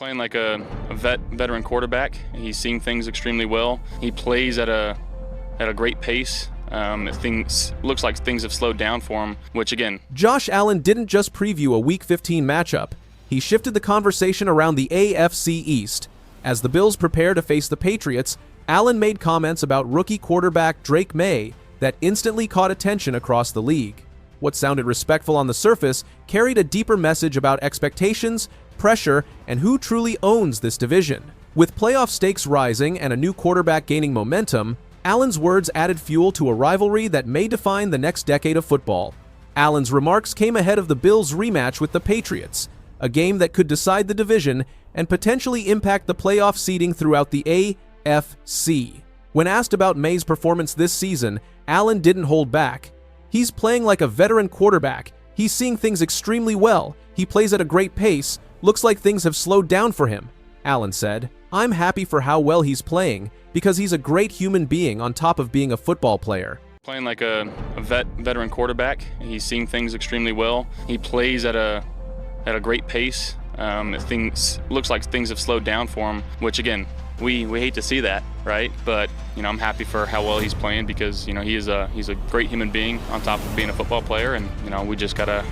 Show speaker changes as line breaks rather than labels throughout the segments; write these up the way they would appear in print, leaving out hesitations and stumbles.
Playing like a veteran quarterback. He's seen things extremely well. He plays at a great pace. Looks like things have slowed down for him, which again...
Josh Allen didn't just preview a Week 15 matchup. He shifted the conversation around the AFC East. As the Bills prepare to face the Patriots, Allen made comments about rookie quarterback Drake Maye that instantly caught attention across the league. What sounded respectful on the surface carried a deeper message about expectations, pressure, and who truly owns this division. With playoff stakes rising and a new quarterback gaining momentum, Allen's words added fuel to a rivalry that may define the next decade of football. Allen's remarks came ahead of the Bills' rematch with the Patriots, a game that could decide the division and potentially impact the playoff seeding throughout the AFC. When asked about Maye's performance this season, Allen didn't hold back. He's playing like a veteran quarterback. He's seeing things extremely well. He plays at a great pace. Looks like things have slowed down for him, Allen said. I'm happy for how well he's playing because he's a great human being on top of being a football player.
Playing like a veteran quarterback. He's seen things extremely well. He plays at a great pace. Looks like things have slowed down for him, which again, we hate to see that, right? But I'm happy for how well he's playing because he's a great human being on top of being a football player, and we just gotta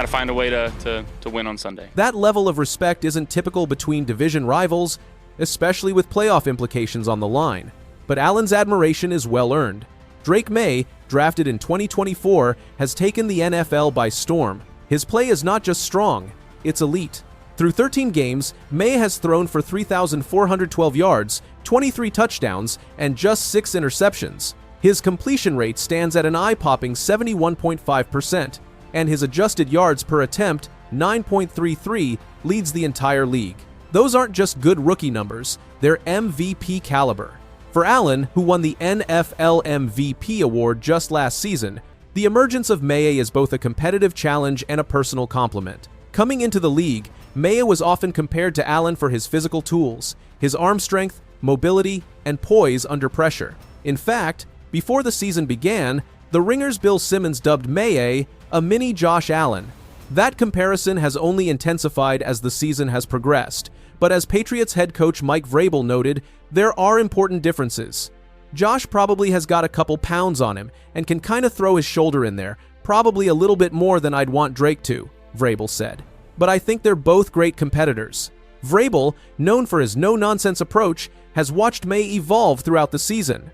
find a way to win on Sunday.
That level of respect isn't typical between division rivals, especially with playoff implications on the line. But Allen's admiration is well-earned. Drake Maye, drafted in 2024, has taken the NFL by storm. His play is not just strong, it's elite. Through 13 games, Maye has thrown for 3,412 yards, 23 touchdowns, and just 6 interceptions. His completion rate stands at an eye-popping 71.5%, and his adjusted yards per attempt, 9.33, leads the entire league. Those aren't just good rookie numbers, they're MVP caliber. For Allen, who won the NFL MVP award just last season, the emergence of Maye is both a competitive challenge and a personal compliment. Coming into the league, Maye was often compared to Allen for his physical tools, his arm strength, mobility, and poise under pressure. In fact, before the season began, the Ringer's Bill Simmons dubbed Maye a mini Josh Allen. That comparison has only intensified as the season has progressed, but as Patriots head coach Mike Vrabel noted, there are important differences. Josh probably has got a couple pounds on him and can kind of throw his shoulder in there, probably a little bit more than I'd want Drake to, Vrabel said. But I think they're both great competitors. Vrabel, known for his no-nonsense approach, has watched Maye evolve throughout the season.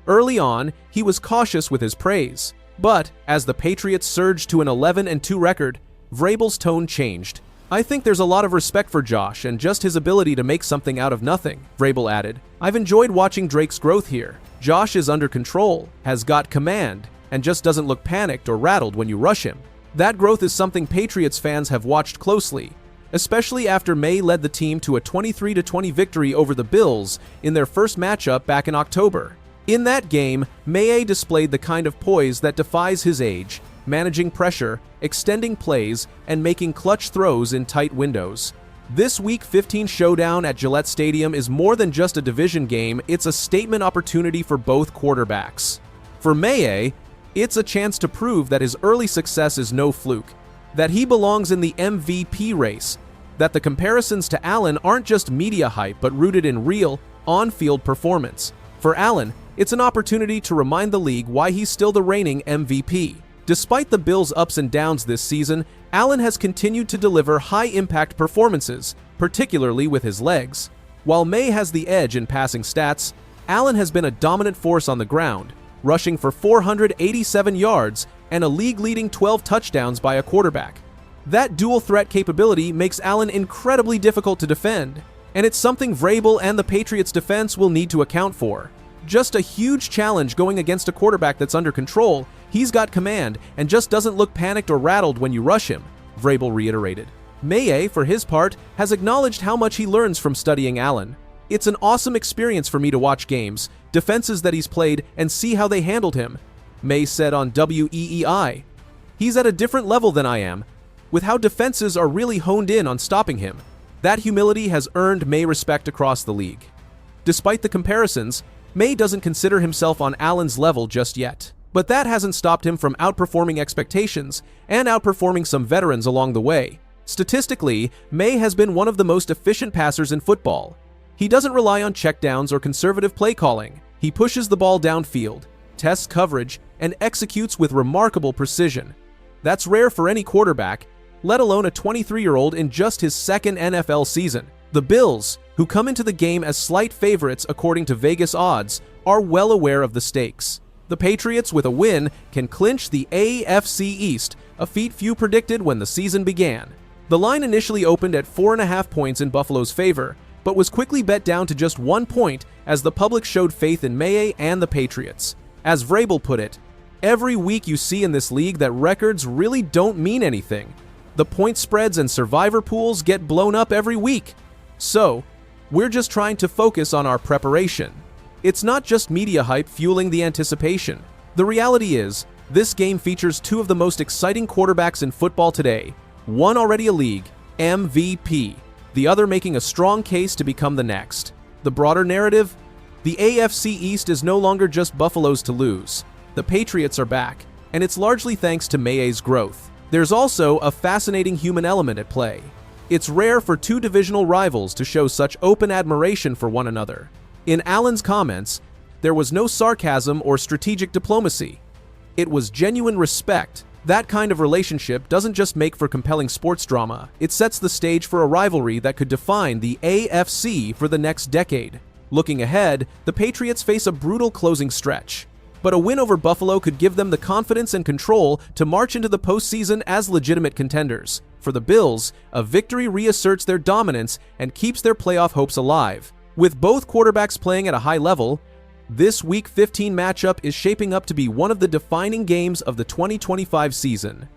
Early on, he was cautious with his praise. But as the Patriots surged to an 11-2 record, Vrabel's tone changed. I think there's a lot of respect for Josh and just his ability to make something out of nothing, Vrabel added. I've enjoyed watching Drake's growth here. Josh is under control, has got command, and just doesn't look panicked or rattled when you rush him. That growth is something Patriots fans have watched closely, especially after Maye led the team to a 23-20 victory over the Bills in their first matchup back in October. In that game, Maye displayed the kind of poise that defies his age, managing pressure, extending plays, and making clutch throws in tight windows. This Week 15 showdown at Gillette Stadium is more than just a division game, it's a statement opportunity for both quarterbacks. For Maye, it's a chance to prove that his early success is no fluke, that he belongs in the MVP race, that the comparisons to Allen aren't just media hype but rooted in real, on-field performance. For Allen, it's an opportunity to remind the league why he's still the reigning MVP. Despite the Bills' ups and downs this season, Allen has continued to deliver high-impact performances, particularly with his legs. While Maye has the edge in passing stats, Allen has been a dominant force on the ground, rushing for 487 yards and a league-leading 12 touchdowns by a quarterback. That dual-threat capability makes Allen incredibly difficult to defend, and it's something Vrabel and the Patriots' defense will need to account for. Just a huge challenge going against a quarterback that's under control. He's got command and just doesn't look panicked or rattled when you rush him, Vrabel reiterated. Maye, for his part, has acknowledged how much he learns from studying Allen. It's an awesome experience for me to watch games, defenses that he's played, and see how they handled him, Maye said on WEEI. He's at a different level than I am, with how defenses are really honed in on stopping him. That humility has earned Maye respect across the league. Despite the comparisons, Maye doesn't consider himself on Allen's level just yet. But that hasn't stopped him from outperforming expectations and outperforming some veterans along the way. Statistically, Maye has been one of the most efficient passers in football. He doesn't rely on checkdowns or conservative play calling. He pushes the ball downfield, tests coverage, and executes with remarkable precision. That's rare for any quarterback, let alone a 23-year-old in just his second NFL season. The Bills, who come into the game as slight favorites according to Vegas odds, are well aware of the stakes. The Patriots, with a win, can clinch the AFC East, a feat few predicted when the season began. The line initially opened at 4.5 points in Buffalo's favor, but was quickly bet down to just 1 point as the public showed faith in Maye and the Patriots. As Vrabel put it, "Every week you see in this league that records really don't mean anything. The point spreads and survivor pools get blown up every week. So, we're just trying to focus on our preparation." It's not just media hype fueling the anticipation. The reality is, this game features two of the most exciting quarterbacks in football today, one already a league MVP, the other making a strong case to become the next. The broader narrative? The AFC East is no longer just Buffalo's to lose. The Patriots are back, and it's largely thanks to Maye's growth. There's also a fascinating human element at play. It's rare for two divisional rivals to show such open admiration for one another. In Allen's comments, there was no sarcasm or strategic diplomacy. It was genuine respect. That kind of relationship doesn't just make for compelling sports drama, it sets the stage for a rivalry that could define the AFC for the next decade. Looking ahead, the Patriots face a brutal closing stretch. But a win over Buffalo could give them the confidence and control to march into the postseason as legitimate contenders. For the Bills, a victory reasserts their dominance and keeps their playoff hopes alive. With both quarterbacks playing at a high level, this Week 15 matchup is shaping up to be one of the defining games of the 2025 season.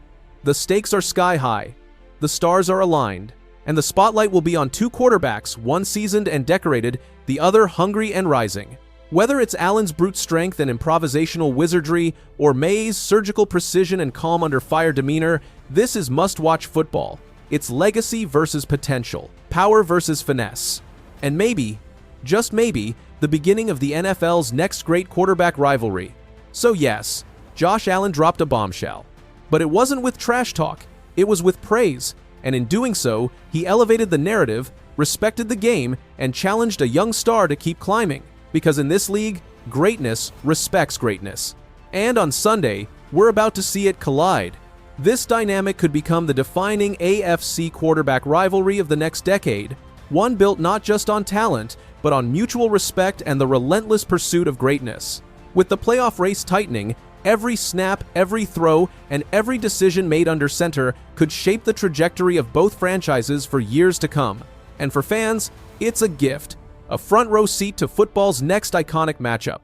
The stakes are sky high, the stars are aligned, and the spotlight will be on two quarterbacks, one seasoned and decorated, the other hungry and rising. Whether it's Allen's brute strength and improvisational wizardry, or Maye's surgical precision and calm under fire demeanor, this is must-watch football. It's legacy versus potential, power versus finesse, and maybe, just maybe, the beginning of the NFL's next great quarterback rivalry. So yes, Josh Allen dropped a bombshell. But it wasn't with trash talk, it was with praise, and in doing so, he elevated the narrative, respected the game, and challenged a young star to keep climbing. Because in this league, greatness respects greatness. And on Sunday, we're about to see it collide. This dynamic could become the defining AFC quarterback rivalry of the next decade, one built not just on talent, but on mutual respect and the relentless pursuit of greatness. With the playoff race tightening, every snap, every throw, and every decision made under center could shape the trajectory of both franchises for years to come. And for fans, it's a gift, a front row seat to football's next iconic matchup.